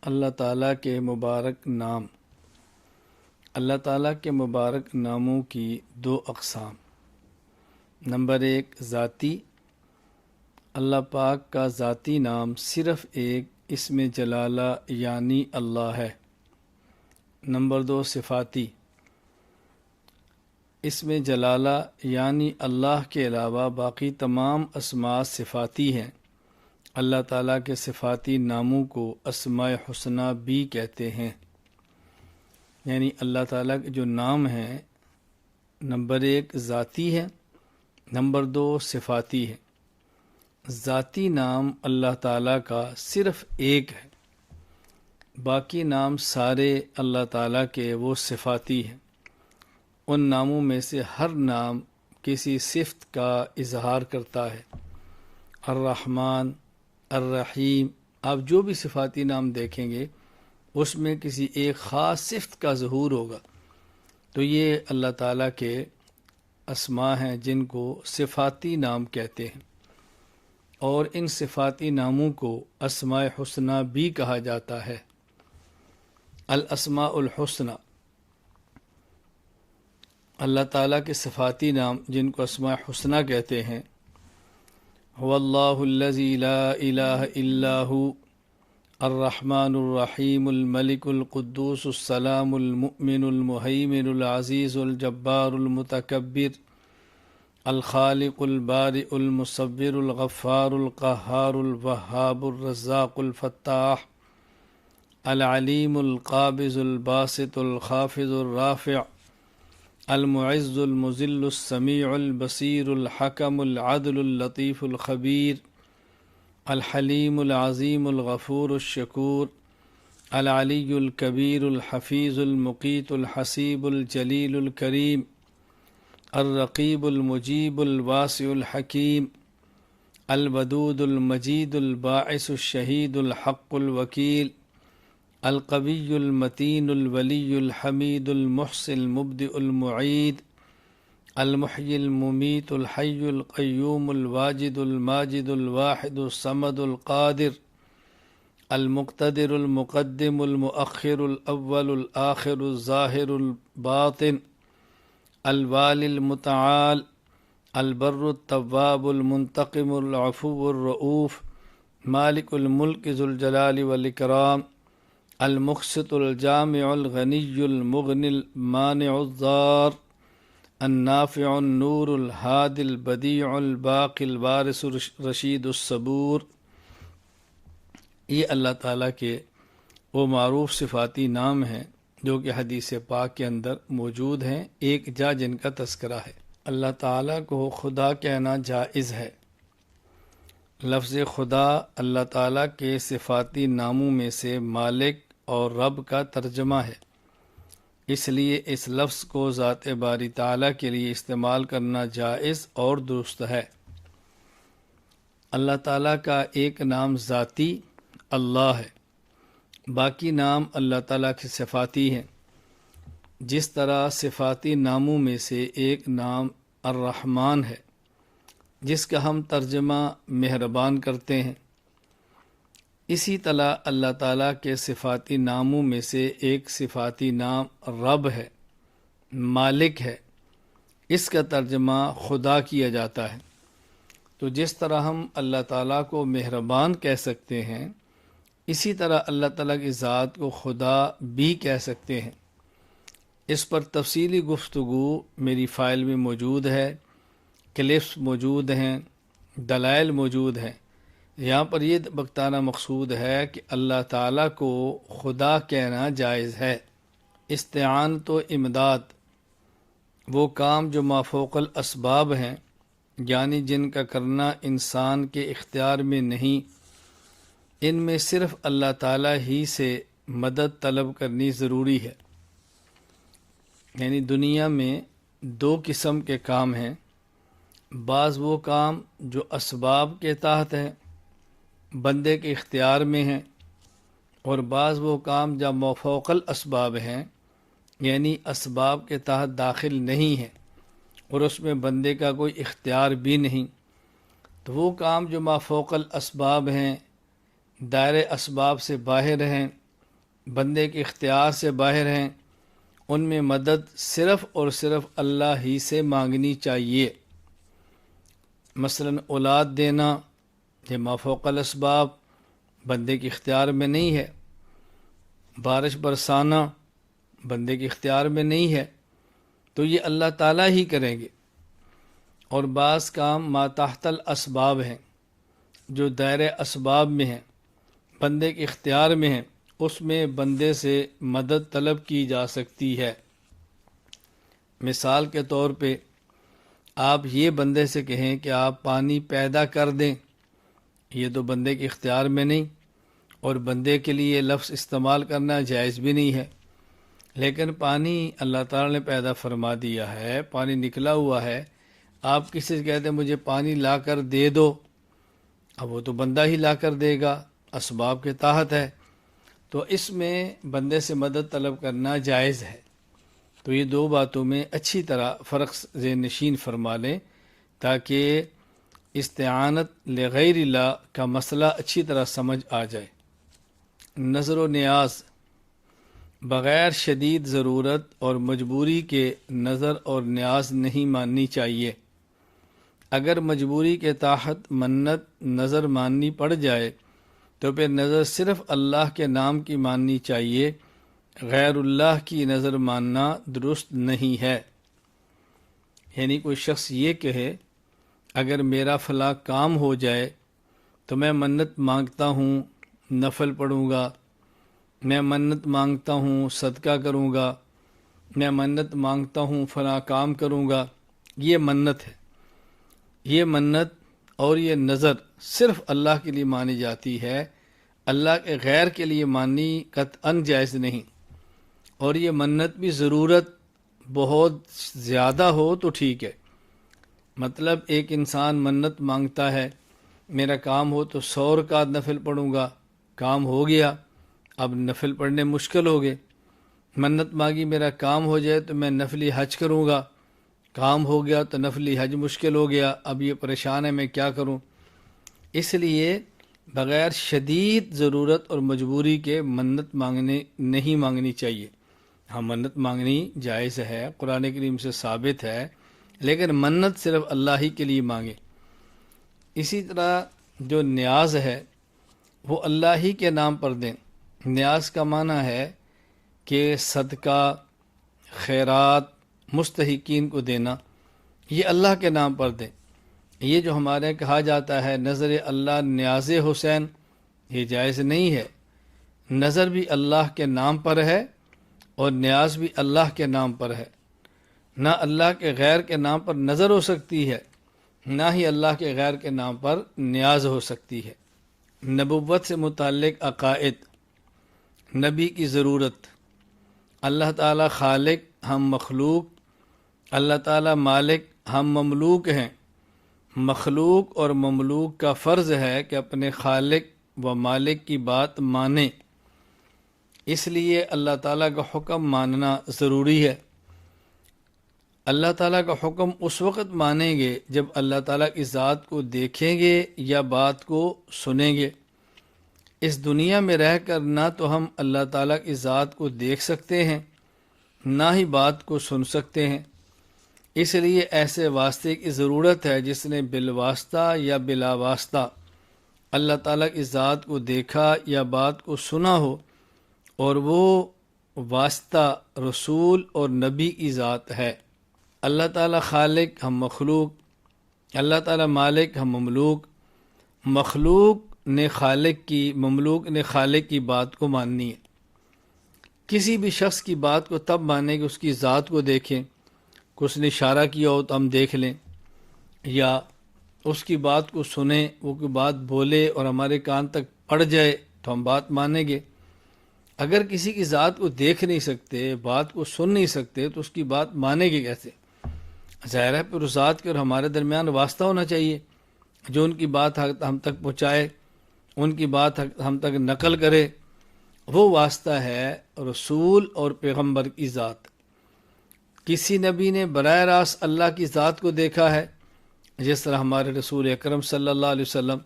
اللہ تعالیٰ کے مبارک نام۔ اللہ تعالیٰ کے مبارک ناموں کی دو اقسام۔ نمبر 1 ذاتی، اللہ پاک کا ذاتی نام صرف ایک اسم جلالہ یعنی اللہ ہے۔ نمبر 2 صفاتی، اسم جلالہ یعنی اللہ کے علاوہ باقی تمام اسماء صفاتی ہیں۔ اللہ تعالیٰ کے صفاتی ناموں کو اسماء حسنہ بھی کہتے ہیں، یعنی اللہ تعالیٰ کے جو نام ہیں نمبر 1 ذاتی ہے، نمبر 2 صفاتی ہے۔ ذاتی نام اللہ تعالیٰ کا صرف ایک ہے، باقی نام سارے اللہ تعالیٰ کے وہ صفاتی ہیں۔ ان ناموں میں سے ہر نام کسی صفت کا اظہار کرتا ہے۔ الرحمن، الرحیم، آپ جو بھی صفاتی نام دیکھیں گے اس میں کسی ایک خاص صفت کا ظہور ہوگا، تو یہ اللہ تعالیٰ کے اسماء ہیں جن کو صفاتی نام کہتے ہیں، اور ان صفاتی ناموں کو اسماء حسنہ بھی کہا جاتا ہے۔ الاسماء الحسنہ، اللہ تعالیٰ کے صفاتی نام جن کو اسماء حسنہ کہتے ہیں، هو اللہ الذی لا الہ الا هو الرحمن الرحیم الملک القدوس السلام المؤمن المہیمن العزیز الجبار المتکبر الخالق البارئ المصور الغفار القہار الوہاب الرزاق الفتاح العلیم القابض الباسط الخافض الرافع المعز المذل السمیع البصیر الحکم العدل اللطیف الخبیر الحلیم العظیم الغفور الشکور العلی الکبیر الحفیظ المقیت الحسیب الجلیل الکریم الرقیب المجیب الواسع الحکیم الودود المجید الباعث الشہید الحق الوکیل القوی المتین الولی الحمید المحصی المبدئ المعید المحیی الممیت الحی القیوم الواجد الماجد الواحد الصمد القادر المقتدر المقدم المؤخر الاول الآخر الظاہر الباطن الوالی المتعال البر التواب المنتقم العفو الرؤوف مالک الملک ذو الجلال والاکرام المقسط الجامع الغنی المغنی المانع الضار النافع النور الہادی البدیع الباقی الوارث رشید الصبور۔ یہ اللہ تعالیٰ کے وہ معروف صفاتی نام ہیں جو کہ حدیث پاک کے اندر موجود ہیں، ایک جا جن کا تذکرہ ہے۔ اللہ تعالیٰ کو خدا کہنا جائز ہے۔ لفظ خدا اللہ تعالیٰ کے صفاتی ناموں میں سے مالک اور رب کا ترجمہ ہے، اس لیے اس لفظ کو ذات باری تعالیٰ کے لیے استعمال کرنا جائز اور درست ہے۔ اللہ تعالیٰ کا ایک نام ذاتی اللہ ہے، باقی نام اللہ تعالیٰ کے صفاتی ہیں۔ جس طرح صفاتی ناموں میں سے ایک نام الرحمن ہے جس کا ہم ترجمہ مہربان کرتے ہیں، اسی طرح اللہ تعالیٰ کے صفاتی ناموں میں سے ایک صفاتی نام رب ہے، مالک ہے، اس کا ترجمہ خدا کیا جاتا ہے۔ تو جس طرح ہم اللہ تعالیٰ کو مہربان کہہ سکتے ہیں، اسی طرح اللہ تعالیٰ کی ذات کو خدا بھی کہہ سکتے ہیں۔ اس پر تفصیلی گفتگو میری فائل میں موجود ہے، کلپس موجود ہیں، دلائل موجود ہیں۔ یہاں پر یہ بتانا مقصود ہے کہ اللہ تعالیٰ کو خدا کہنا جائز ہے۔ استعانت و امداد، وہ کام جو مافوق الاسباب ہیں، یعنی جن کا کرنا انسان کے اختیار میں نہیں، ان میں صرف اللہ تعالیٰ ہی سے مدد طلب کرنی ضروری ہے۔ یعنی دنیا میں دو قسم کے کام ہیں، بعض وہ کام جو اسباب کے تحت ہیں، بندے کے اختیار میں ہیں، اور بعض وہ کام جو مافوق الاسباب ہیں، یعنی اسباب کے تحت داخل نہیں ہیں اور اس میں بندے کا کوئی اختیار بھی نہیں۔ تو وہ کام جو مافوق الاسباب ہیں، دائرۂ اسباب سے باہر ہیں، بندے کے اختیار سے باہر ہیں، ان میں مدد صرف اور صرف اللہ ہی سے مانگنی چاہیے۔ مثلا اولاد دینا یہ ما فوق الاسباب بندے کے اختیار میں نہیں ہے، بارش برسانا بندے کے اختیار میں نہیں ہے، تو یہ اللہ تعالیٰ ہی کریں گے۔ اور بعض کام ما تحت الاسباب ہیں، جو دائرۂ اسباب میں ہیں، بندے کے اختیار میں ہیں، اس میں بندے سے مدد طلب کی جا سکتی ہے۔ مثال کے طور پہ آپ یہ بندے سے کہیں کہ آپ پانی پیدا کر دیں، یہ تو بندے کے اختیار میں نہیں، اور بندے کے لیے یہ لفظ استعمال کرنا جائز بھی نہیں ہے، لیکن پانی اللہ تعالیٰ نے پیدا فرما دیا ہے، پانی نکلا ہوا ہے، آپ کسی سے کہتے ہیں مجھے پانی لا کر دے دو، اب وہ تو بندہ ہی لا کر دے گا، اسباب کے تحت ہے، تو اس میں بندے سے مدد طلب کرنا جائز ہے۔ تو یہ دو باتوں میں اچھی طرح فرق ذہن نشین فرما لیں تاکہ استعانت لغیر اللہ کا مسئلہ اچھی طرح سمجھ آ جائے۔ نظر و نیاز بغیر شدید ضرورت اور مجبوری کے نظر اور نیاز نہیں ماننی چاہیے۔ اگر مجبوری کے تحت منت نظر ماننی پڑ جائے تو پھر نظر صرف اللہ کے نام کی ماننی چاہیے، غیر اللہ کی نظر ماننا درست نہیں ہے۔ یعنی کوئی شخص یہ کہے اگر میرا فلاں کام ہو جائے تو میں منت مانگتا ہوں نفل پڑھوں گا، میں منت مانگتا ہوں صدقہ کروں گا، میں منت مانگتا ہوں فلاں کام کروں گا، یہ منت ہے۔ یہ منت اور یہ نظر صرف اللہ کے لیے مانی جاتی ہے، اللہ کے غیر کے لیے ماننی قطعاً جائز نہیں۔ اور یہ منت بھی ضرورت بہت زیادہ ہو تو ٹھیک ہے، مطلب ایک انسان منت مانگتا ہے میرا کام ہو تو 100 رکعت نفل پڑھوں گا، کام ہو گیا، اب نفل پڑھنے مشکل ہو گئے۔ منت مانگی میرا کام ہو جائے تو میں نفلی حج کروں گا، کام ہو گیا تو نفلی حج مشکل ہو گیا، اب یہ پریشان ہے میں کیا کروں۔ اس لیے بغیر شدید ضرورت اور مجبوری کے منت نہیں مانگنی چاہیے۔ ہاں منت مانگنی جائز ہے، قرآن کریم سے ثابت ہے، لیکن منت صرف اللہ ہی کے لیے مانگے۔ اسی طرح جو نیاز ہے وہ اللہ ہی کے نام پر دیں۔ نیاز کا معنی ہے کہ صدقہ خیرات مستحقین کو دینا، یہ اللہ کے نام پر دیں۔ یہ جو ہمارے یہاں کہا جاتا ہے نظر اللہ نیاز حسین، یہ جائز نہیں ہے۔ نظر بھی اللہ کے نام پر ہے اور نیاز بھی اللہ کے نام پر ہے، نہ اللہ کے غیر کے نام پر نظر ہو سکتی ہے، نہ ہی اللہ کے غیر کے نام پر نیاز ہو سکتی ہے۔ نبوت سے متعلق عقائد، نبی کی ضرورت، اللہ تعالیٰ خالق ہم مخلوق، اللہ تعالیٰ مالک ہم مملوک ہیں۔ مخلوق اور مملوک کا فرض ہے کہ اپنے خالق و مالک کی بات مانیں، اس لیے اللہ تعالیٰ کا حکم ماننا ضروری ہے۔ اللہ تعالیٰ کا حکم اس وقت مانیں گے جب اللہ تعالیٰ کی ذات کو دیکھیں گے یا بات کو سنیں گے۔ اس دنیا میں رہ کر نہ تو ہم اللہ تعالیٰ کی ذات کو دیکھ سکتے ہیں نہ ہی بات کو سن سکتے ہیں، اس لیے ایسے واسطے کی ضرورت ہے جس نے بالواسطہ یا بلا واسطہ اللہ تعالیٰ کی ذات کو دیکھا یا بات کو سنا ہو، اور وہ واسطہ رسول اور نبی کی ذات ہے۔ اللہ تعالیٰ خالق ہم مخلوق، اللہ تعالیٰ مالک ہم مملوک۔ مخلوق نے خالق کی، مملوک نے خالق کی بات کو ماننی ہے۔ کسی بھی شخص کی بات کو تب مانیں کہ اس کی ذات کو دیکھیں، کہ اس نے اشارہ کیا ہو تو ہم دیکھ لیں، یا اس کی بات کو سنیں، وہ کوئی بات بولے اور ہمارے کان تک پڑ جائے تو ہم بات مانیں گے۔ اگر کسی کی ذات کو دیکھ نہیں سکتے، بات کو سن نہیں سکتے تو اس کی بات مانیں گے کیسے؟ ظاہر ہے پھر اس ذات کے اور ہمارے درمیان واسطہ ہونا چاہیے جو ان کی بات ہم تک پہنچائے، ان کی بات ہم تک نقل کرے۔ وہ واسطہ ہے رسول اور پیغمبر کی ذات۔ کسی نبی نے براہ راست اللہ کی ذات کو دیکھا ہے جس طرح ہمارے رسول اکرم صلی اللہ علیہ وسلم،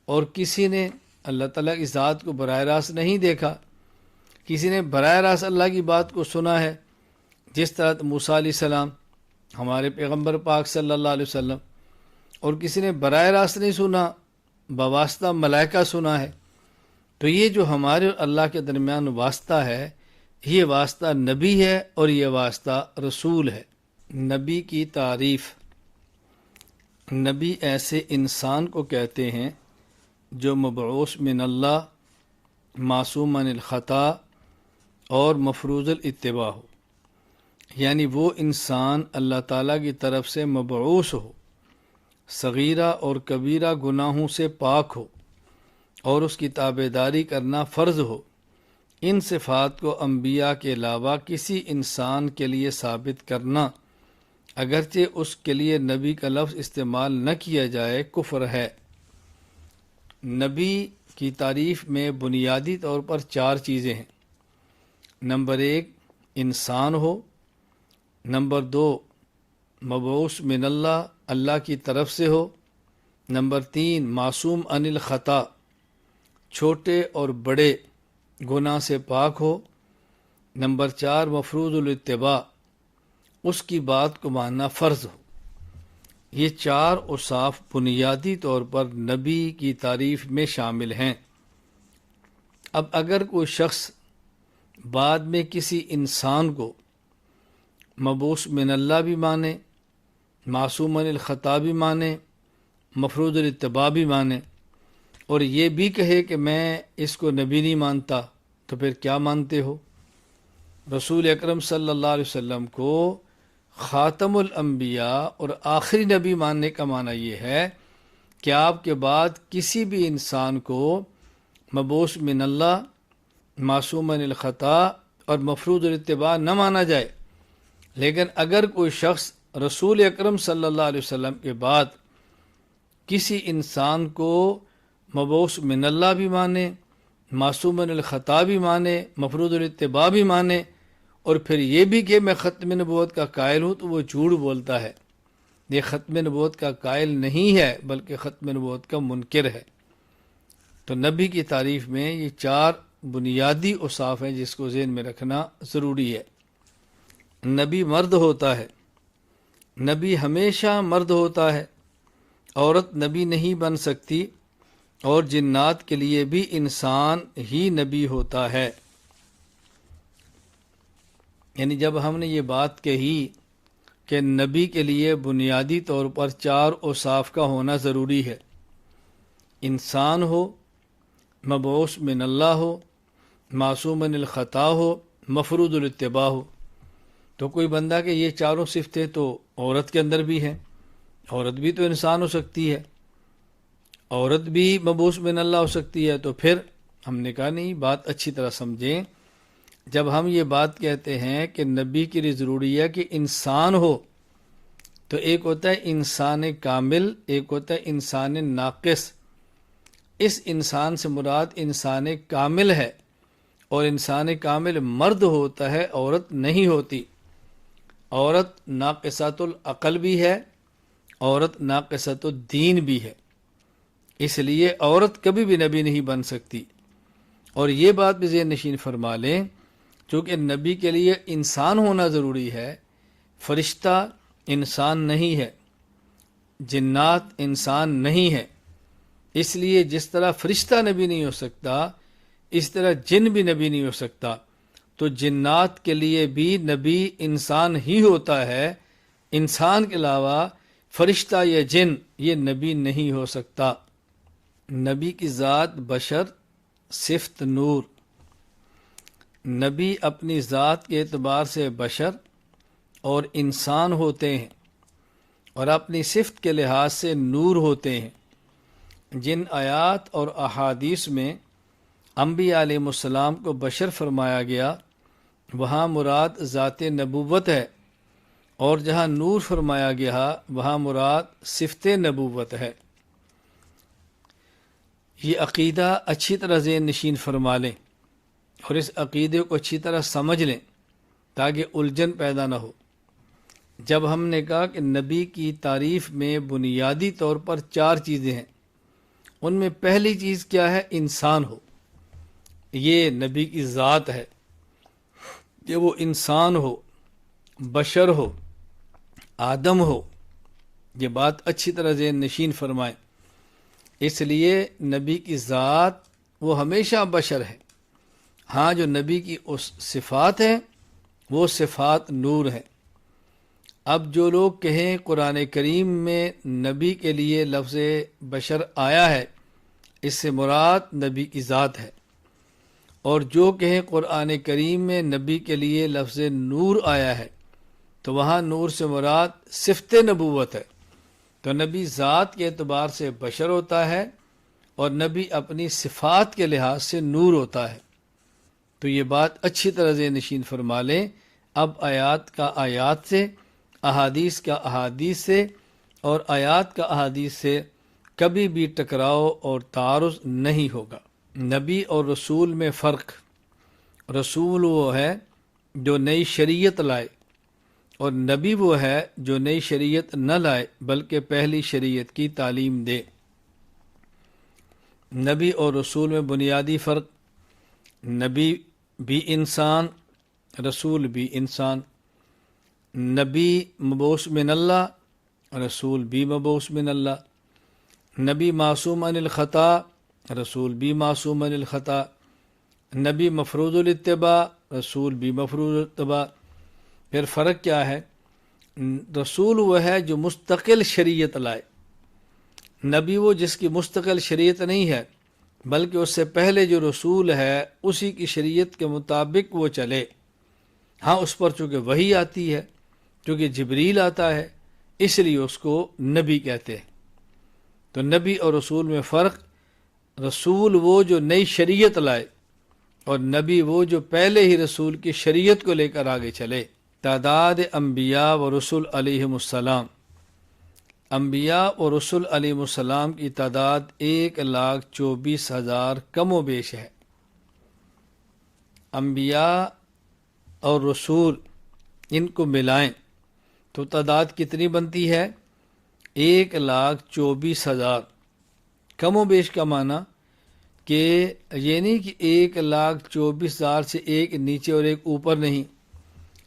اور کسی نے اللہ تعالیٰ کی ذات کو براہ راست نہیں دیکھا۔ کسی نے براہ راست اللہ کی بات کو سنا ہے، جس طرح موسیٰ علیہ السلام ہمارے پیغمبر پاک صلی اللہ علیہ وسلم، اور کسی نے براہ راست نہیں سنا، بواسطہ ملائکہ سنا ہے، تو یہ جو ہمارے اور اللہ کے درمیان واسطہ ہے، یہ واسطہ نبی ہے اور یہ واسطہ رسول ہے۔ نبی کی تعریف، نبی ایسے انسان کو کہتے ہیں جو مبعوث من اللہ، معصوم عن الخطا اور مفروض الاتباع ہو، یعنی وہ انسان اللہ تعالیٰ کی طرف سے مبعوث ہو، صغیرہ اور کبیرہ گناہوں سے پاک ہو اور اس کی تابعداری کرنا فرض ہو۔ ان صفات کو انبیاء کے علاوہ کسی انسان کے لیے ثابت کرنا، اگرچہ اس کے لیے نبی کا لفظ استعمال نہ کیا جائے، کفر ہے۔ نبی کی تعریف میں بنیادی طور پر 4 چیزیں ہیں۔ نمبر 1 انسان ہو، نمبر 2 مبعوث من اللہ، اللہ کی طرف سے ہو، نمبر 3 معصوم عن الخطا، چھوٹے اور بڑے گناہ سے پاک ہو، نمبر 4 مفروض الاتباع، اس کی بات کو ماننا فرض ہو۔ یہ 4 اوصاف بنیادی طور پر نبی کی تعریف میں شامل ہیں۔ اب اگر کوئی شخص بعد میں کسی انسان کو مبعوث من اللہ بھی مانے، معصوم عن الخطا بھی مانے، مفروض الاتباع بھی مانے، اور یہ بھی کہے کہ میں اس کو نبی نہیں مانتا، تو پھر کیا مانتے ہو؟ رسول اکرم صلی اللہ علیہ وسلم کو خاتم الانبیاء اور آخری نبی ماننے کا معنی یہ ہے کہ آپ کے بعد کسی بھی انسان کو مبعوث من اللہ، معصوم عن الخطا اور مفروض الاتباع نہ مانا جائے۔ لیکن اگر کوئی شخص رسول اکرم صلی اللہ علیہ وسلم کے بعد کسی انسان کو مبعوث من اللہ بھی مانے، معصوم عن الخطا بھی مانے، مفروض الاتباع بھی مانے، اور پھر یہ بھی کہ میں ختم نبوت کا قائل ہوں، تو وہ جھوٹ بولتا ہے۔ یہ ختم نبوت کا قائل نہیں ہے بلکہ ختم نبوت کا منکر ہے۔ تو نبی کی تعریف میں یہ 4 بنیادی اوصاف ہیں جس کو ذہن میں رکھنا ضروری ہے۔ نبی مرد ہوتا ہے، نبی ہمیشہ مرد ہوتا ہے، عورت نبی نہیں بن سکتی، اور جنات کے لیے بھی انسان ہی نبی ہوتا ہے۔ یعنی جب ہم نے یہ بات کہی کہ نبی کے لیے بنیادی طور پر 4 اوصاف کا ہونا ضروری ہے، انسان ہو، مبعوث من اللہ ہو، معصوم عن الخطا ہو، مفروض الاتباع ہو، تو کوئی بندہ کہ یہ 4 صفتیں تو عورت کے اندر بھی ہیں، عورت بھی تو انسان ہو سکتی ہے، عورت بھی مبعوث من اللہ ہو سکتی ہے، تو پھر ہم نے کہا نہیں، بات اچھی طرح سمجھیں۔ جب ہم یہ بات کہتے ہیں کہ نبی کے لیے ضروری ہے کہ انسان ہو، تو ایک ہوتا ہے انسان کامل، ایک ہوتا ہے انسان ناقص۔ اس انسان سے مراد انسان کامل ہے، اور انسان کامل مرد ہوتا ہے، عورت نہیں ہوتی۔ عورت ناقصۃ العقل بھی ہے، عورت ناقصۃ الدین بھی ہے، اس لیے عورت کبھی بھی نبی نہیں بن سکتی۔ اور یہ بات بھی ذہن نشین فرما لیں، چونکہ نبی کے لیے انسان ہونا ضروری ہے، فرشتہ انسان نہیں ہے، جنات انسان نہیں ہے، اس لیے جس طرح فرشتہ نبی نہیں ہو سکتا، اس طرح جن بھی نبی نہیں ہو سکتا، تو جنات کے لیے بھی نبی انسان ہی ہوتا ہے، انسان کے علاوہ فرشتہ یا جن یہ نبی نہیں ہو سکتا۔ نبی کی ذات بشر، صفت نور۔ نبی اپنی ذات کے اعتبار سے بشر اور انسان ہوتے ہیں، اور اپنی صفت کے لحاظ سے نور ہوتے ہیں۔ جن آیات اور احادیث میں انبیاء علیہ السلام کو بشر فرمایا گیا، وہاں مراد ذات نبوت ہے، اور جہاں نور فرمایا گیا وہاں مراد صفت نبوت ہے۔ یہ عقیدہ اچھی طرح ذہن نشین فرما لیں، اور اس عقیدے کو اچھی طرح سمجھ لیں تاکہ الجھن پیدا نہ ہو۔ جب ہم نے کہا کہ نبی کی تعریف میں بنیادی طور پر 4 چیزیں ہیں، ان میں پہلی چیز کیا ہے؟ انسان ہو۔ یہ نبی کی ذات ہے کہ وہ انسان ہو، بشر ہو، آدم ہو، یہ بات اچھی طرح ذہن نشین فرمائیں۔ اس لیے نبی کی ذات وہ ہمیشہ بشر ہے۔ ہاں جو نبی کی اس صفات ہیں وہ صفات نور ہیں۔ اب جو لوگ کہیں قرآن کریم میں نبی کے لیے لفظ بشر آیا ہے، اس سے مراد نبی کی ذات ہے، اور جو کہیں قرآن کریم میں نبی کے لیے لفظ نور آیا ہے تو وہاں نور سے مراد صفت نبوت ہے۔ تو نبی ذات کے اعتبار سے بشر ہوتا ہے اور نبی اپنی صفات کے لحاظ سے نور ہوتا ہے۔ تو یہ بات اچھی طرح ذہن نشین فرما لیں۔ اب آیات کا آیات سے، احادیث کا احادیث سے اور آیات کا احادیث سے کبھی بھی ٹکراؤ اور تعارض نہیں ہوگا۔ نبی اور رسول میں فرق: رسول وہ ہے جو نئی شریعت لائے، اور نبی وہ ہے جو نئی شریعت نہ لائے بلکہ پہلی شریعت کی تعلیم دے۔ نبی اور رسول میں بنیادی فرق: نبی بھی انسان، رسول بھی انسان۔ نبی مبعوث من اللہ، رسول بھی مبعوث من اللہ۔ نبی معصوم عن الخطا، رسول بھی معصوم عن الخطا۔ نبی مفروض الاتباع، رسول بھی مفروض الاتباع۔ پھر فرق کیا ہے؟ رسول وہ ہے جو مستقل شریعت لائے، نبی وہ جس کی مستقل شریعت نہیں ہے بلکہ اس سے پہلے جو رسول ہے اسی کی شریعت کے مطابق وہ چلے۔ ہاں اس پر چونکہ وحی آتی ہے، چونکہ جبریل آتا ہے، اس لیے اس کو نبی کہتے ہیں۔ تو نبی اور رسول میں فرق: رسول وہ جو نئی شریعت لائے اور نبی وہ جو پہلے ہی رسول کی شریعت کو لے کر آگے چلے۔ تعداد انبیاء و رسول علیہم السلام: انبیاء اور رسول علیہ السلام کی تعداد 1,24,000 کم و بیش ہے۔ انبیاء اور رسول ان کو ملائیں تو تعداد کتنی بنتی ہے؟ 1,24,000۔ کم و بیش کا معنی کہ یہ نہیں کہ 1,24,000 سے ایک نیچے اور ایک اوپر نہیں،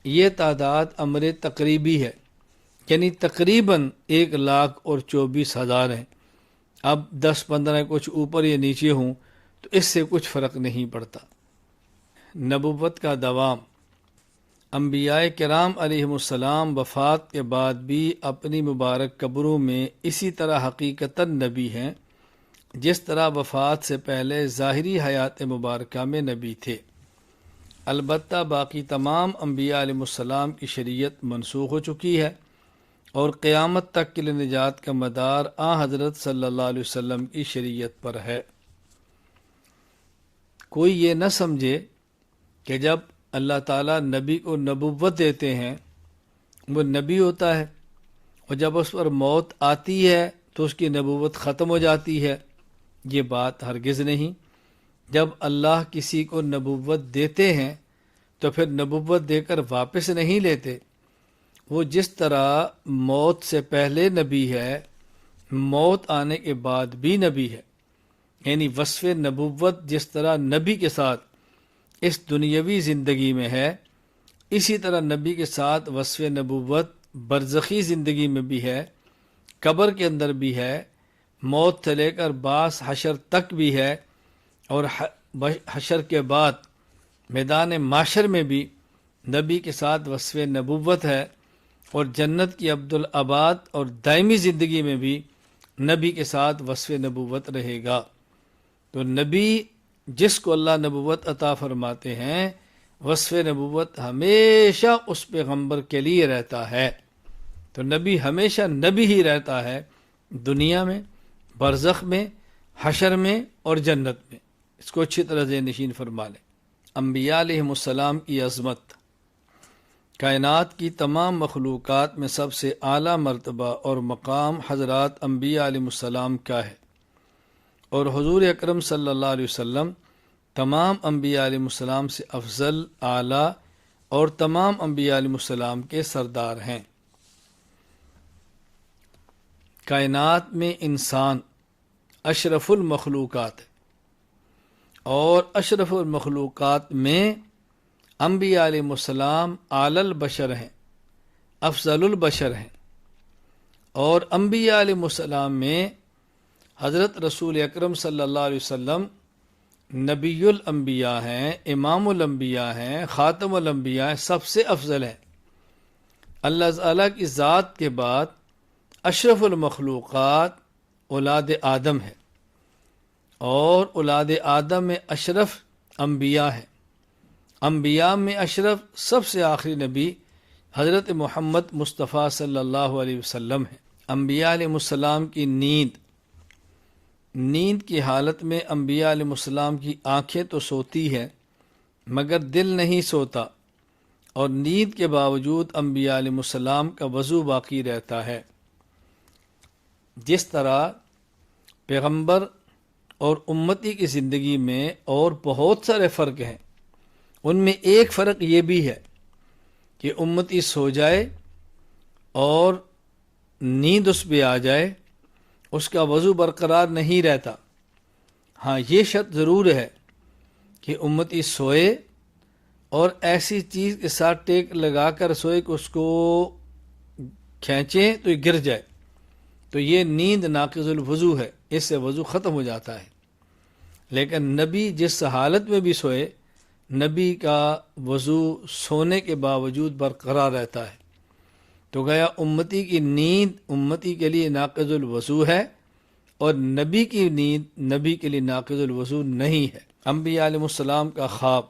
یہ تعداد امر تقریبی ہے، یعنی تقریباً 1,24,000 ہیں۔ اب 10-15 کچھ اوپر یا نیچے ہوں تو اس سے کچھ فرق نہیں پڑتا۔ نبوت کا دوام: انبیاء کرام علیہم السلام وفات کے بعد بھی اپنی مبارک قبروں میں اسی طرح حقیقتاً نبی ہیں جس طرح وفات سے پہلے ظاہری حیات مبارکہ میں نبی تھے۔ البتہ باقی تمام انبیاء علیہ السلام کی شریعت منسوخ ہو چکی ہے اور قیامت تک کے لیے نجات کا مدار حضرت صلی اللہ علیہ وسلم کی شریعت پر ہے۔ کوئی یہ نہ سمجھے کہ جب اللہ تعالیٰ نبی کو نبوت دیتے ہیں وہ نبی ہوتا ہے اور جب اس پر موت آتی ہے تو اس کی نبوت ختم ہو جاتی ہے۔ یہ بات ہرگز نہیں۔ جب اللہ کسی کو نبوت دیتے ہیں تو پھر نبوت دے کر واپس نہیں لیتے۔ وہ جس طرح موت سے پہلے نبی ہے، موت آنے کے بعد بھی نبی ہے، یعنی وصف نبوت جس طرح نبی کے ساتھ اس دنیاوی زندگی میں ہے، اسی طرح نبی کے ساتھ وصف نبوت برزخی زندگی میں بھی ہے، قبر کے اندر بھی ہے، موت سے لے کر بعث حشر تک بھی ہے، اور حشر کے بعد میدان معاشر میں بھی نبی کے ساتھ وصف نبوت ہے، اور جنت کی عبدالآباد اور دائمی زندگی میں بھی نبی کے ساتھ وصف نبوت رہے گا۔ تو نبی جس کو اللہ نبوت عطا فرماتے ہیں، وصف نبوت ہمیشہ اس پیغمبر کے لیے رہتا ہے۔ تو نبی ہمیشہ نبی ہی رہتا ہے، دنیا میں، برزخ میں، حشر میں اور جنت میں۔ اس کو اچھی طرح ذہن نشین فرما لیں۔ انبیاء علیہم السلام کی عظمت: کائنات کی تمام مخلوقات میں سب سے اعلیٰ مرتبہ اور مقام حضرات انبیاء علیہ السلام کا ہے، اور حضور اکرم صلی اللہ علیہ وسلم تمام انبیاء علیہ السلام سے افضل، اعلیٰ اور تمام انبیاء علیہ السلام کے سردار ہیں۔ کائنات میں انسان اشرف المخلوقات ہے، اور اشرف المخلوقات میں انبیاء علیہ السلام اعلی البشر ہیں، افضل البشر ہیں، اور انبیاء علیہ السلام میں حضرت رسول اکرم صلی اللہ علیہ وسلم نبی الانبیاء ہیں، امام الانبیاء ہیں، خاتم الانبیاء ہیں، سب سے افضل ہیں۔ اللہ تعالیٰ کی ذات کے بعد اشرف المخلوقات اولاد آدم ہے، اور اولاد آدم میں اشرف انبیاء ہیں۔ انبیاء میں اشرف سب سے آخری نبی حضرت محمد مصطفیٰ صلی اللہ علیہ وسلم ہے۔ انبیاء علیہ السلام کی نیند کی حالت میں انبیاء علیہ السلام کی آنکھیں تو سوتی ہیں مگر دل نہیں سوتا، اور نیند کے باوجود انبیاء علیہ السلام کا وضو باقی رہتا ہے۔ جس طرح پیغمبر اور امتی کی زندگی میں اور بہت سارے فرق ہیں، ان میں ایک فرق یہ بھی ہے کہ امتی سو جائے اور نیند اس پہ آ جائے، اس کا وضو برقرار نہیں رہتا۔ ہاں، یہ شرط ضرور ہے کہ امتی سوئے اور ایسی چیز کے ساتھ ٹیک لگا کر سوئے کہ اس کو کھینچیں تو یہ گر جائے، تو یہ نیند ناقض الوضو ہے، اس سے وضو ختم ہو جاتا ہے۔ لیکن نبی جس حالت میں بھی سوئے، نبی کا وضو سونے کے باوجود برقرار رہتا ہے۔ تو گیا امتی کی نیند امتی کے لیے ناقض الوضو ہے، اور نبی کی نیند نبی کے لیے ناقض الوضو نہیں ہے۔ انبیاء علیہ السلام کا خواب،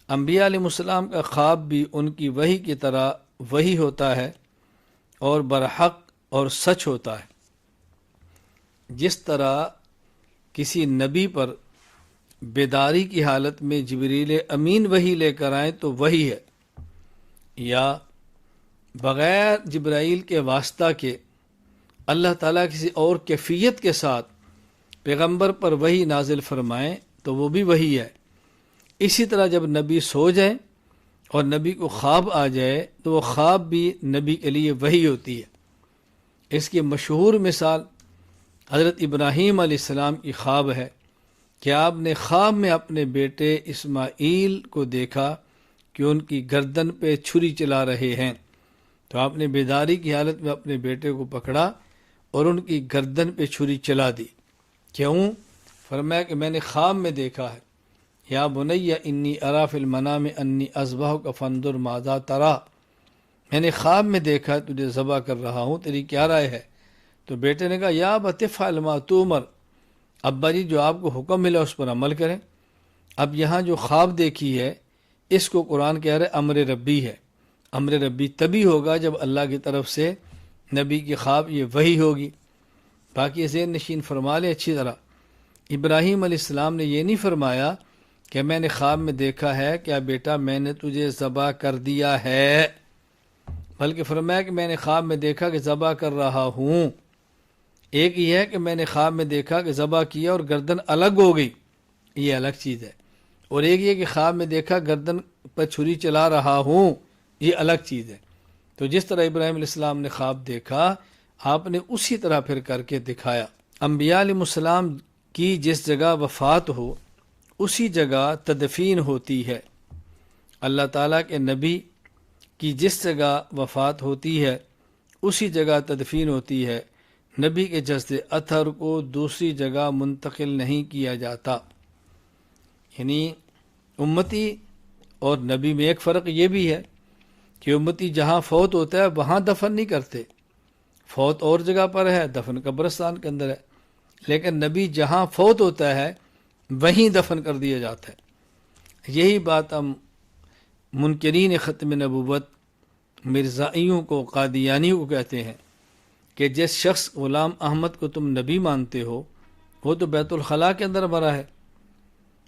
انبیاء علیہ السلام کا خواب بھی ان کی وحی کی طرح وحی ہوتا ہے اور برحق اور سچ ہوتا ہے۔ جس طرح کسی نبی پر بیداری کی حالت میں جبریل امین وحی لے کر آئیں تو وحی ہے، یا بغیر جبرائیل کے واسطہ کے اللہ تعالیٰ کسی اور کیفیت کے ساتھ پیغمبر پر وحی نازل فرمائیں تو وہ بھی وحی ہے۔ اسی طرح جب نبی سو جائیں اور نبی کو خواب آ جائے تو وہ خواب بھی نبی کے لیے وحی ہوتی ہے۔ اس کی مشہور مثال حضرت ابراہیم علیہ السلام کی خواب ہے کہ آپ نے خواب میں اپنے بیٹے اسماعیل کو دیکھا کہ ان کی گردن پہ چھری چلا رہے ہیں، تو آپ نے بیداری کی حالت میں اپنے بیٹے کو پکڑا اور ان کی گردن پہ چھری چلا دی۔ کیوں؟ فرمایا کہ میں نے خواب میں دیکھا ہے، یا بنی انی ارا فی المنام انی اذبحک فانظر ماذا تری، میں نے خواب میں دیکھا تجھے ذبح کر رہا ہوں، تیری کیا رائے ہے؟ تو بیٹے نے کہا یا ابت افعل ما تؤمر، ابا جی جو آپ کو حکم ملا اس پر عمل کریں۔ اب یہاں جو خواب دیکھی ہے اس کو قرآن کہہ رہے امر ربی ہے۔ امر ربی تبھی ہوگا جب اللہ کی طرف سے نبی کی خواب یہ وحی ہوگی۔ باقی ذہن نشین فرما لیں اچھی طرح، ابراہیم علیہ السلام نے یہ نہیں فرمایا کہ میں نے خواب میں دیکھا ہے کیا بیٹا میں نے تجھے ذبح کر دیا ہے، بلکہ فرمایا کہ میں نے خواب میں دیکھا کہ ذبح کر رہا ہوں۔ ایک یہ ہے کہ میں نے خواب میں دیکھا کہ ذبح کیا اور گردن الگ ہو گئی، یہ الگ چیز ہے، اور ایک یہ کہ خواب میں دیکھا گردن پر چھری چلا رہا ہوں، یہ الگ چیز ہے۔ تو جس طرح ابراہیم علیہ السلام نے خواب دیکھا آپ نے اسی طرح پھر کر کے دکھایا۔ انبیاء علیہ السلام کی جس جگہ وفات ہو اسی جگہ تدفین ہوتی ہے۔ اللہ تعالیٰ کے نبی کی جس جگہ وفات ہوتی ہے اسی جگہ تدفین ہوتی ہے۔ نبی کے جسد اطہر کو دوسری جگہ منتقل نہیں کیا جاتا۔ یعنی امتی اور نبی میں ایک فرق یہ بھی ہے کہ امتی جہاں فوت ہوتا ہے وہاں دفن نہیں کرتے، فوت اور جگہ پر ہے، دفن قبرستان کے اندر ہے، لیکن نبی جہاں فوت ہوتا ہے وہیں دفن کر دیا جاتا ہے۔ یہی بات ہم منکرین ختم نبوت مرزائیوں کو قادیانیوں کو کہتے ہیں کہ جس شخص غلام احمد کو تم نبی مانتے ہو وہ تو بیت الخلاء کے اندر مرا ہے،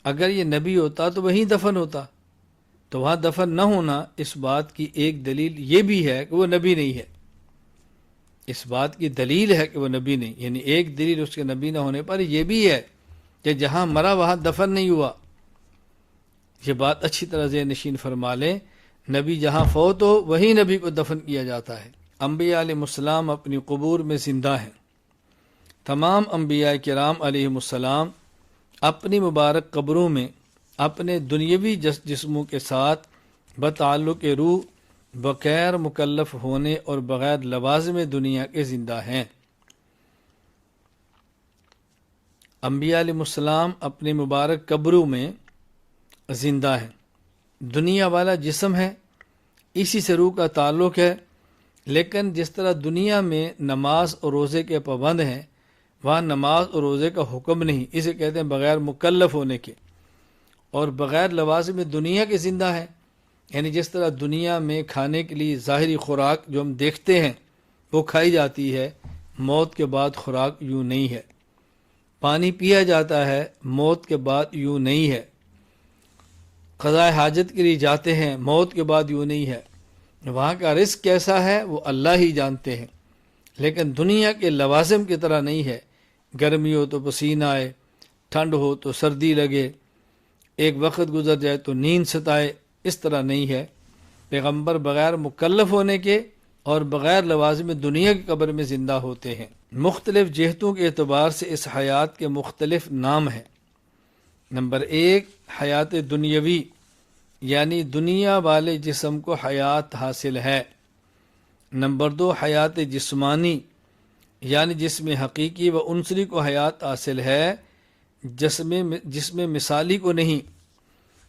اگر یہ نبی ہوتا تو وہیں دفن ہوتا، تو وہاں دفن نہ ہونا اس بات کی ایک دلیل یہ بھی ہے کہ وہ نبی نہیں ہے۔ اس بات کی دلیل ہے کہ وہ نبی نہیں، یعنی ایک دلیل اس کے نبی نہ ہونے پر یہ بھی ہے کہ جہاں مرا وہاں دفن نہیں ہوا۔ یہ بات اچھی طرح ذہن نشین فرما لیں، نبی جہاں فوت ہو وہیں نبی کو دفن کیا جاتا ہے۔ انبیاء علیہ السلام اپنی قبور میں زندہ ہیں۔ تمام انبیاء کرام علیہ السلام اپنی مبارک قبروں میں اپنے دنیاوی جسموں کے ساتھ بتعلق روح بغیر مکلف ہونے اور بغیر لوازم دنیا کے زندہ ہیں۔ انبیاء علیہ السلام اپنے مبارک قبروں میں زندہ ہیں۔ دنیا والا جسم ہے، اسی سے روح کا تعلق ہے، لیکن جس طرح دنیا میں نماز اور روزے کے پابند ہیں، وہاں نماز اور روزے کا حکم نہیں، اسے کہتے ہیں بغیر مکلف ہونے کے، اور بغیر لوازم دنیا کے زندہ ہے۔ یعنی جس طرح دنیا میں کھانے کے لیے ظاہری خوراک جو ہم دیکھتے ہیں وہ کھائی جاتی ہے، موت کے بعد خوراک یوں نہیں ہے۔ پانی پیا جاتا ہے، موت کے بعد یوں نہیں ہے۔ قضاء حاجت کے لیے جاتے ہیں، موت کے بعد یوں نہیں ہے۔ وہاں کا رزق کیسا ہے وہ اللہ ہی جانتے ہیں، لیکن دنیا کے لوازم کی طرح نہیں ہے۔ گرمی ہو تو پسینہ آئے، ٹھنڈ ہو تو سردی لگے، ایک وقت گزر جائے تو نیند ستائے، اس طرح نہیں ہے۔ پیغمبر بغیر مکلف ہونے کے اور بغیر لوازم دنیا کی قبر میں زندہ ہوتے ہیں۔ مختلف جہتوں کے اعتبار سے اس حیات کے مختلف نام ہیں۔ نمبر 1، حیات دنیاوی، یعنی دنیا والے جسم کو حیات حاصل ہے۔ نمبر 2، حیات جسمانی، یعنی جسم حقیقی و عنصری کو حیات حاصل ہے، جسم مثالی کو نہیں۔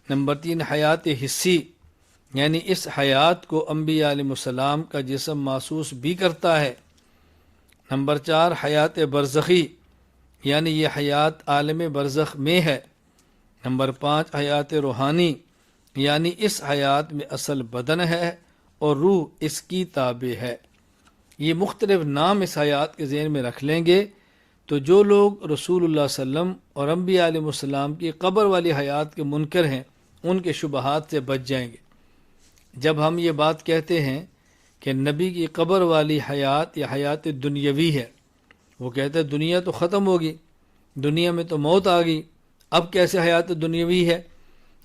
نمبر 3، حیات حسی، یعنی اس حیات کو انبیاء علیہ السلام کا جسم محسوس بھی کرتا ہے۔ نمبر 4، حیات برزخی، یعنی یہ حیات عالم برزخ میں ہے۔ نمبر 5، حیات روحانی، یعنی اس حیات میں اصل بدن ہے اور روح اس کی تابع ہے۔ یہ مختلف نام اس حیات کے ذہن میں رکھ لیں گے تو جو لوگ رسول اللہ صلی اللہ علیہ وسلم اور انبیاء علیہ السلام کی قبر والی حیات کے منکر ہیں، ان کے شبہات سے بچ جائیں گے۔ جب ہم یہ بات کہتے ہیں کہ نبی کی قبر والی حیات یا حیات دنیاوی ہے، وہ کہتے ہیں دنیا تو ختم ہوگی، دنیا میں تو موت آ گئی، اب کیسے حیات دنیاوی ہے؟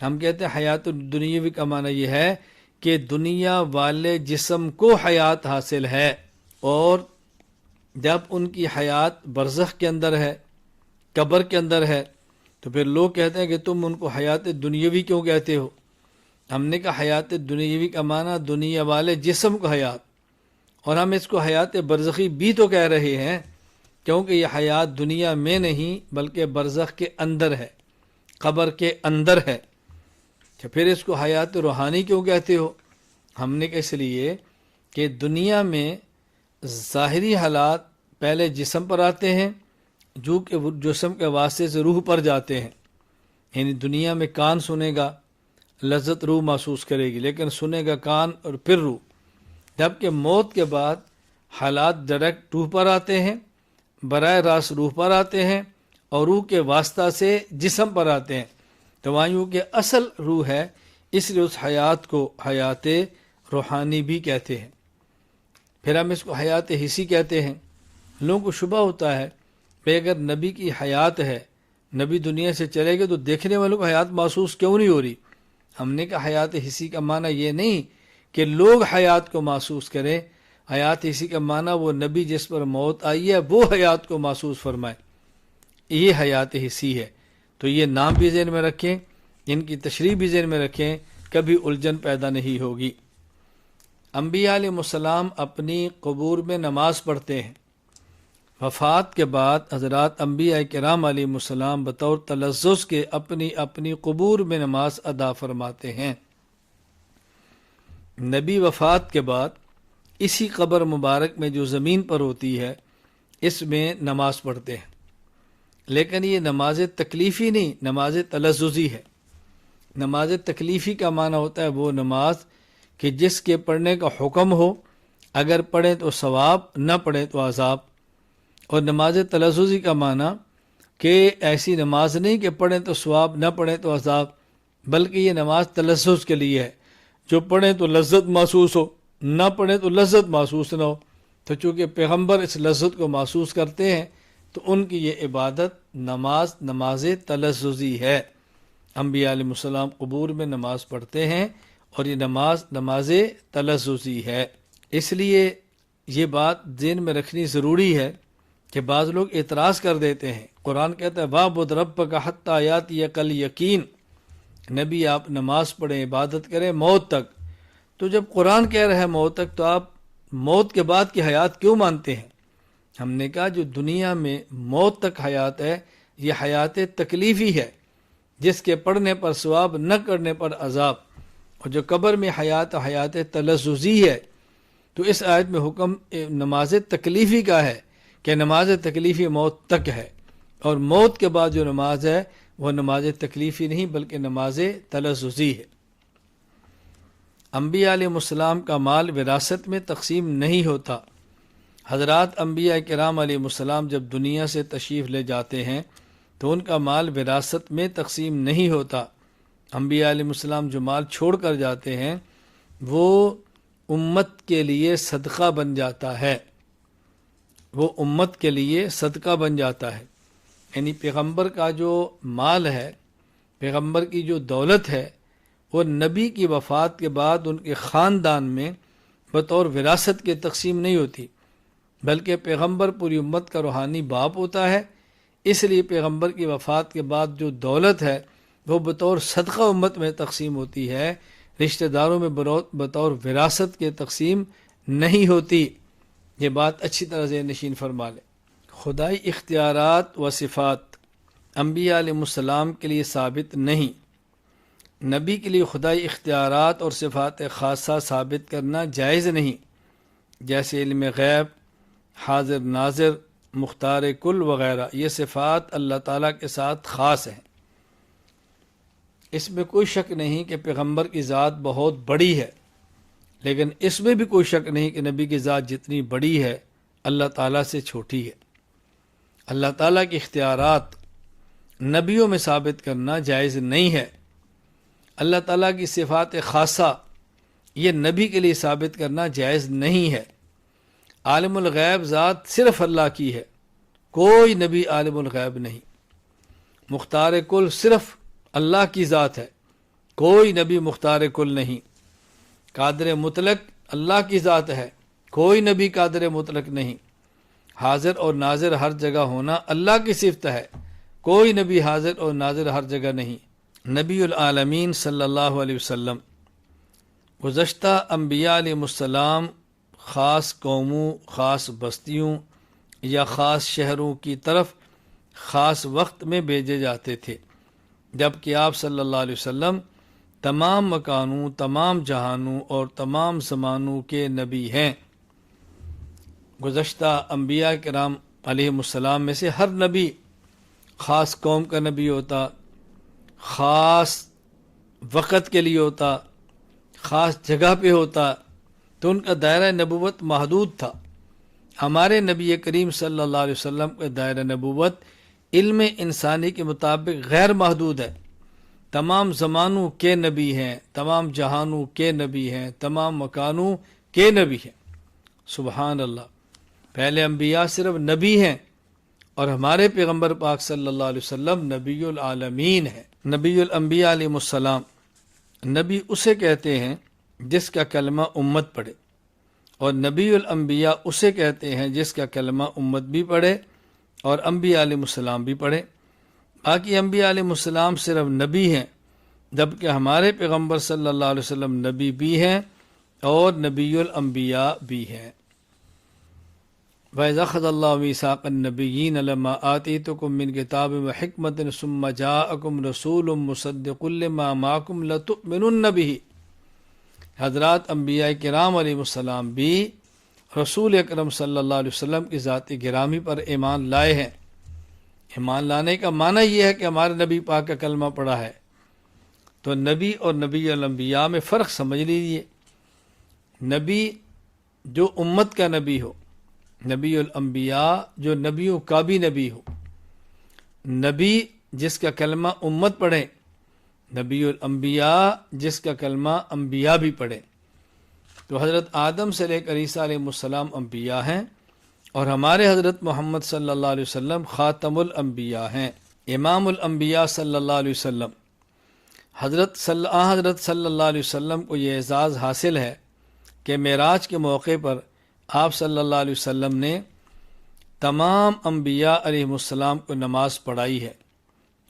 ہم کہتے ہیں حیات دنیاوی کا معنی یہ ہے کہ دنیا والے جسم کو حیات حاصل ہے، اور جب ان کی حیات برزخ کے اندر ہے، قبر کے اندر ہے، تو پھر لوگ کہتے ہیں کہ تم ان کو حیات دنیاوی کیوں کہتے ہو؟ ہم نے کہا حیات دنیاوی کا معنی دنیا والے جسم کو حیات، اور ہم اس کو حیات برزخی بھی تو کہہ رہے ہیں، کیونکہ یہ حیات دنیا میں نہیں بلکہ برزخ کے اندر ہے، قبر کے اندر ہے۔ پھر اس کو حیات روحانی کیوں کہتے ہو؟ ہم نے کہا اس لیے کہ دنیا میں ظاہری حالات پہلے جسم پر آتے ہیں، جو کہ جسم کے واسطے سے روح پر جاتے ہیں۔ یعنی دنیا میں کان سنے گا، لذت روح محسوس کرے گی، لیکن سنے گا کان اور پھر روح۔ جبکہ موت کے بعد حالات ڈائریکٹ روح پر آتے ہیں، براہ راست روح پر آتے ہیں، اور روح کے واسطہ سے جسم پر آتے ہیں۔ تو وہاں یوں کہ اصل روح ہے، اس لیے اس حیات کو حیات روحانی بھی کہتے ہیں۔ پھر ہم اس کو حیات حسی کہتے ہیں۔ لوگوں کو شبہ ہوتا ہے کہ اگر نبی کی حیات ہے، نبی دنیا سے چلے گئے تو دیکھنے والوں کو حیات محسوس کیوں نہیں ہو رہی؟ ہم نے کہا حیات حسی کا معنی یہ نہیں کہ لوگ حیات کو محسوس کریں، حیات حسی کا معنی وہ نبی جس پر موت آئی ہے وہ حیات کو محسوس فرمائے، یہ حیات حسی ہے۔ تو یہ نام بھی ذہن میں رکھیں، ان کی تشریح بھی ذہن میں رکھیں، کبھی الجھن پیدا نہیں ہوگی۔ انبیاء علیہ السلام اپنی قبور میں نماز پڑھتے ہیں۔ وفات کے بعد حضرات انبیاء کرام علیہ السلام بطور تلذذ کے اپنی اپنی قبور میں نماز ادا فرماتے ہیں۔ نبی وفات کے بعد اسی قبر مبارک میں جو زمین پر ہوتی ہے اس میں نماز پڑھتے ہیں، لیکن یہ نماز تکلیفی نہیں، نماز تلذذی ہے۔ نماز تکلیفی کا معنی ہوتا ہے وہ نماز کہ جس کے پڑھنے کا حکم ہو، اگر پڑھیں تو ثواب، نہ پڑھیں تو عذاب۔ اور نماز تلذذی کا معنی کہ ایسی نماز نہیں کہ پڑھیں تو ثواب، نہ پڑھیں تو عذاب، بلکہ یہ نماز تلذذ کے لیے ہے، جو پڑھیں تو لذت محسوس ہو، نہ پڑھیں تو لذت محسوس نہ ہو۔ تو چونکہ پیغمبر اس لذت کو محسوس کرتے ہیں تو ان کی یہ عبادت نماز تلذذی ہے۔ انبیاء علیہ السلام قبور میں نماز پڑھتے ہیں اور یہ نماز تلذذی ہے۔ اس لیے یہ بات ذہن میں رکھنی ضروری ہے کہ بعض لوگ اعتراض کر دیتے ہیں۔ قرآن کہتا ہے وَاعْبُدْ رَبَّكَ حَتَّىٰ يَأْتِيَكَ الْيَقِينُ، نبی آپ نماز پڑھیں، عبادت کریں موت تک۔ تو جب قرآن کہہ رہا ہے موت تک، تو آپ موت کے بعد کی حیات کیوں مانتے ہیں؟ ہم نے کہا جو دنیا میں موت تک حیات ہے، یہ حیات تکلیفی ہے، جس کے پڑھنے پر ثواب، نہ کرنے پر عذاب۔ اور جو قبر میں حیات تلذذی ہے۔ تو اس آیت میں حکم نماز تکلیفی کا ہے کہ نماز تکلیفی موت تک ہے، اور موت کے بعد جو نماز ہے وہ نماز تکلیفی نہیں بلکہ نماز تلذذی ہے۔ انبیاء علیہ السلام کا مال وراثت میں تقسیم نہیں ہوتا۔ حضرات انبیاء کرام علیہ السلام جب دنیا سے تشریف لے جاتے ہیں تو ان کا مال وراثت میں تقسیم نہیں ہوتا۔ انبیاء علیہ السلام جو مال چھوڑ کر جاتے ہیں وہ امت کے لیے صدقہ بن جاتا ہے، وہ امت کے لیے صدقہ بن جاتا ہے۔ یعنی پیغمبر کا جو مال ہے، پیغمبر کی جو دولت ہے، وہ نبی کی وفات کے بعد ان کے خاندان میں بطور وراثت کے تقسیم نہیں ہوتی، بلکہ پیغمبر پوری امت کا روحانی باپ ہوتا ہے۔ اس لیے پیغمبر کی وفات کے بعد جو دولت ہے وہ بطور صدقہ امت میں تقسیم ہوتی ہے، رشتہ داروں میں بطور وراثت کے تقسیم نہیں ہوتی۔ یہ بات اچھی طرح ذہن نشین فرما لیں۔ خدائی اختیارات و صفات انبیاء علیہ السلام کے لیے ثابت نہیں۔ نبی کے لیے خدائی اختیارات اور صفات خاصہ ثابت کرنا جائز نہیں، جیسے علم غیب، حاضر ناظر، مختار کل وغیرہ۔ یہ صفات اللہ تعالیٰ کے ساتھ خاص ہیں۔ اس میں کوئی شک نہیں کہ پیغمبر کی ذات بہت بڑی ہے، لیکن اس میں بھی کوئی شک نہیں کہ نبی کی ذات جتنی بڑی ہے اللہ تعالیٰ سے چھوٹی ہے۔ اللہ تعالیٰ کے اختیارات نبیوں میں ثابت کرنا جائز نہیں ہے۔ اللہ تعالیٰ کی صفات خاصہ یہ نبی کے لیے ثابت کرنا جائز نہیں ہے۔ عالم الغیب ذات صرف اللہ کی ہے، کوئی نبی عالم الغیب نہیں۔ مختار کل صرف اللہ کی ذات ہے، کوئی نبی مختار کل نہیں۔ قادر مطلق اللہ کی ذات ہے، کوئی نبی قادر مطلق نہیں۔ حاضر اور ناظر ہر جگہ ہونا اللہ کی صفت ہے، کوئی نبی حاضر اور ناظر ہر جگہ نہیں۔ نبی العالمین صلی اللہ علیہ وسلم گزشتہ انبیاء علیہ السلام خاص قوموں، خاص بستیوں یا خاص شہروں کی طرف خاص وقت میں بھیجے جاتے تھے، جبکہ آپ صلی اللہ علیہ وسلم تمام مکانوں، تمام جہانوں اور تمام زمانوں کے نبی ہیں۔ گزشتہ انبیاء کرام علیہ السلام میں سے ہر نبی خاص قوم کا نبی ہوتا، خاص وقت کے لیے ہوتا، خاص جگہ پہ ہوتا، تو ان کا دائرہ نبوت محدود تھا۔ ہمارے نبی کریم صلی اللہ علیہ وسلم کا دائرہ نبوت علم انسانی کے مطابق غیر محدود ہے۔ تمام زمانوں کے نبی ہیں، تمام جہانوں کے نبی ہیں، تمام مکانوں کے نبی ہیں۔ سبحان اللہ، پہلے انبیاء صرف نبی ہیں، اور ہمارے پیغمبر پاک صلی اللہ علیہ وسلم نبی العالمین ہیں۔ نبی الانبیاء علیہ السلام، نبی اسے کہتے ہیں جس کا کلمہ امت پڑھے، اور نبی الانبیاء اسے کہتے ہیں جس کا کلمہ امت بھی پڑھے اور انبیاء علیہ السلام بھی پڑھے۔ باقی انبیاء علیہ السلام صرف نبی ہیں، جبکہ ہمارے پیغمبر صلی اللہ علیہ وسلم نبی بھی ہیں اور نبی الانبیاء بھی ہیں۔ وَإِذْ أَخَذَ اللَّهُ مِيثَاقَ النَّبِيِّينَ لَمَّا آتَيْتُكُم مِّن كِتَابٍ وَحِكْمَةٍ ثُمَّ جَاءَكُمْ رَسُولٌ مُّصَدِّقٌ لِّمَا مَعَكُمْ لَتُؤْمِنُنَّ بِهِ۔ حضرات انبیاء کرام علیہ السلام بھی رسول اکرم صلی اللہ علیہ وسلم کی ذات گرامی پر ایمان لائے ہیں۔ ایمان لانے کا معنی یہ ہے کہ ہمارے نبی پاک کا کلمہ پڑھا ہے۔ تو نبی اور نبی الانبیاء میں فرق سمجھ لیجیے۔ نبی جو امت کا نبی ہو، نبی الانبیاء جو نبیوں کا بھی نبی ہو۔ نبی جس کا کلمہ امت پڑھے، نبی الانبیاء جس کا کلمہ انبیاء بھی پڑھے۔ تو حضرت آدم سے لے کر عیسیٰ علیہ السلام انبیاء ہیں، اور ہمارے حضرت محمد صلی اللہ علیہ وسلم خاتم الانبیاء ہیں، امام الانبیاء صلی اللہ علیہ وسلم۔ حضرت صلی اللہ علیہ وسلم کو یہ اعزاز حاصل ہے کہ معراج کے موقع پر آپ صلی اللہ علیہ وسلم نے تمام انبیاء علیہ السلام کو نماز پڑھائی ہے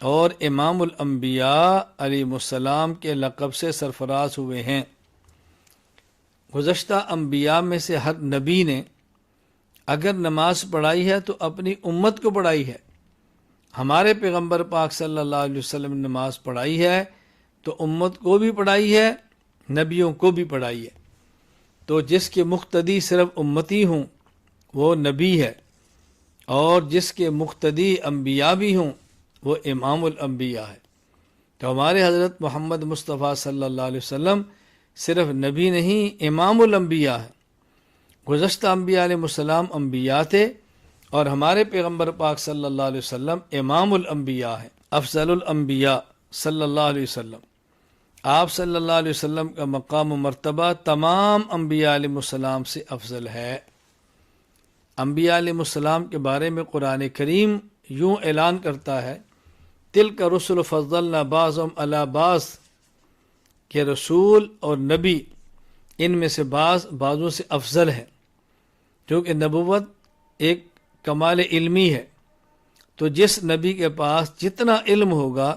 اور امام الانبیاء علیہ السلام کے لقب سے سرفراز ہوئے ہیں۔ گزشتہ انبیاء میں سے ہر نبی نے اگر نماز پڑھائی ہے تو اپنی امت کو پڑھائی ہے۔ ہمارے پیغمبر پاک صلی اللہ علیہ وسلم نے نماز پڑھائی ہے تو امت کو بھی پڑھائی ہے، نبیوں کو بھی پڑھائی ہے۔ تو جس کے مقتدی صرف امتی ہوں وہ نبی ہے، اور جس کے مقتدی انبیاء بھی ہوں وہ امام الانبیاء ہے۔ تو ہمارے حضرت محمد مصطفیٰ صلی اللہ علیہ وسلم صرف نبی نہیں، امام الانبیاء ہے۔ گزشتہ انبیاء علیہ السلام انبیاء تھے اور ہمارے پیغمبر پاک صلی اللہ علیہ وسلم امام الانبیاء ہیں، افضل الانبیاء صلی اللہ علیہ وسلم۔ آپ صلی اللہ علیہ وسلم کا مقام و مرتبہ تمام انبیاء علیہ السلام سے افضل ہے۔ انبیاء علیہ السلام کے بارے میں قرآن کریم یوں اعلان کرتا ہے، تِلْکَ رُسُلُ فَضَّلْنَا بَعْضَهُمْ عَلَى بَعْضٍ، کہ رسول اور نبی ان میں سے بعضوں سے افضل ہے، کیونکہ نبوت ایک کمال علمی ہے۔ تو جس نبی کے پاس جتنا علم ہوگا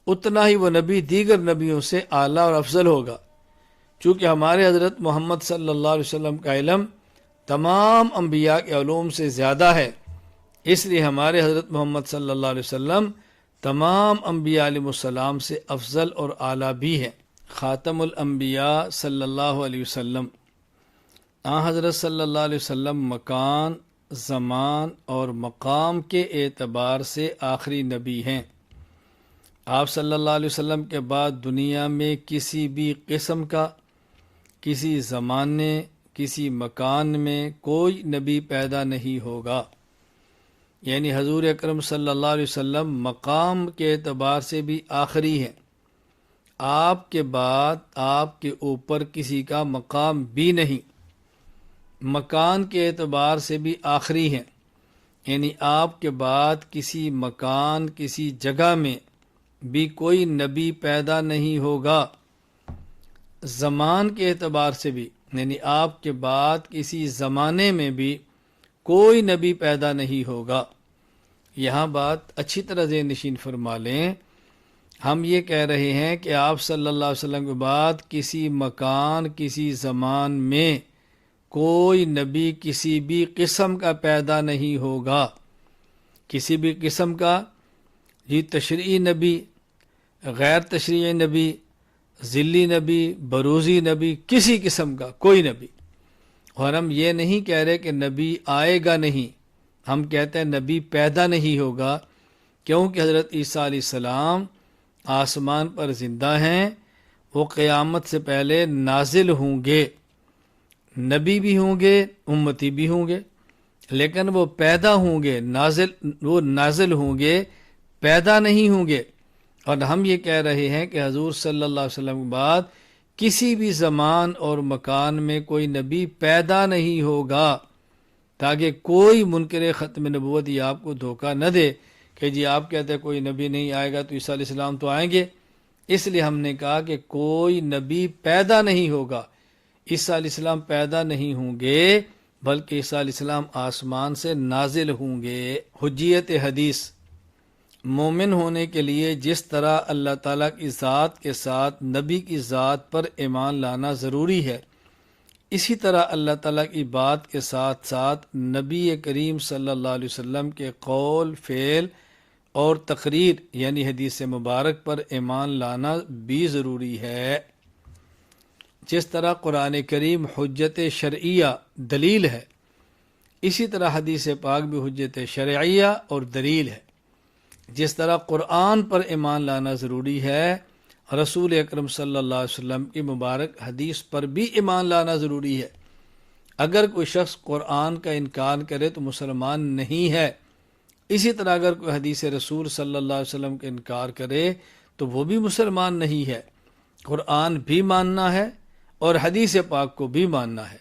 اتنا ہی وہ نبی دیگر نبیوں سے اعلیٰ اور افضل ہوگا۔ چونکہ ہمارے حضرت محمد صلی اللہ علیہ وسلم کا علم تمام انبیاء کے علوم سے زیادہ ہے، اس لیے ہمارے حضرت محمد صلی اللہ علیہ وسلم تمام انبیاء علیہ السلام سے افضل اور اعلیٰ بھی ہیں۔ خاتم الانبیاء صلی اللہ علیہ وسلم، حضرت صلی اللہ علیہ وسلم مکان، زمان اور مقام کے اعتبار سے آخری نبی ہیں۔ آپ صلی اللہ علیہ وسلم کے بعد دنیا میں کسی بھی قسم کا، کسی زمانے، کسی مکان میں کوئی نبی پیدا نہیں ہوگا۔ یعنی حضور اکرم صلی اللہ علیہ وسلم مقام کے اعتبار سے بھی آخری ہیں۔ آپ کے بعد آپ کے اوپر کسی کا مقام بھی نہیں، مکان کے اعتبار سے بھی آخری ہیں۔ یعنی آپ کے بعد کسی مکان، کسی جگہ میں بھی کوئی نبی پیدا نہیں ہوگا۔ زمان کے اعتبار سے بھی، یعنی آپ کے بعد کسی زمانے میں بھی کوئی نبی پیدا نہیں ہوگا۔ یہاں بات اچھی طرح ذہن نشین فرما لیں، ہم یہ کہہ رہے ہیں کہ آپ صلی اللہ علیہ وسلم کے بعد کسی مکان، کسی زمان میں کوئی نبی کسی بھی قسم کا پیدا نہیں ہوگا۔ کسی بھی قسم کا، تشریعی نبی، غیر تشریعی نبی، ذلی نبی، بروزی نبی، کسی قسم کا کوئی نبی۔ اور ہم یہ نہیں کہہ رہے کہ نبی آئے گا نہیں، ہم کہتے ہیں نبی پیدا نہیں ہوگا، کیونکہ حضرت عیسیٰ علیہ السلام آسمان پر زندہ ہیں، وہ قیامت سے پہلے نازل ہوں گے، نبی بھی ہوں گے، امتی بھی ہوں گے، لیکن وہ پیدا ہوں گے، وہ نازل ہوں گے، پیدا نہیں ہوں گے۔ اور ہم یہ کہہ رہے ہیں کہ حضور صلی اللہ علیہ وسلم کے بعد کسی بھی زمان اور مکان میں کوئی نبی پیدا نہیں ہوگا، تاکہ کوئی منکر ختم نبوت یہ آپ کو دھوکہ نہ دے کہ جی آپ کہتے ہیں کوئی نبی نہیں آئے گا تو عیسیٰ علیہ السلام تو آئیں گے۔ اس لیے ہم نے کہا کہ کوئی نبی پیدا نہیں ہوگا، عیسیٰ علیہ السلام پیدا نہیں ہوں گے، بلکہ عیسیٰ علیہ السلام آسمان سے نازل ہوں گے۔ حجیت حدیث، مومن ہونے کے لیے جس طرح اللہ تعالیٰ کی ذات کے ساتھ نبی کی ذات پر ایمان لانا ضروری ہے، اسی طرح اللہ تعالیٰ کی بات کے ساتھ ساتھ نبی کریم صلی اللہ علیہ وسلم کے قول، فعل اور تقریر یعنی حدیث مبارک پر ایمان لانا بھی ضروری ہے۔ جس طرح قرآن کریم حجت شرعیہ دلیل ہے، اسی طرح حدیث پاک بھی حجت شرعیہ اور دلیل ہے۔ جس طرح قرآن پر ایمان لانا ضروری ہے، رسول اکرم صلی اللہ علیہ وسلم کی مبارک حدیث پر بھی ایمان لانا ضروری ہے۔ اگر کوئی شخص قرآن کا انکار کرے تو مسلمان نہیں ہے، اسی طرح اگر کوئی حدیث رسول صلی اللہ علیہ وسلم کا انکار کرے تو وہ بھی مسلمان نہیں ہے۔ قرآن بھی ماننا ہے اور حدیث پاک کو بھی ماننا ہے۔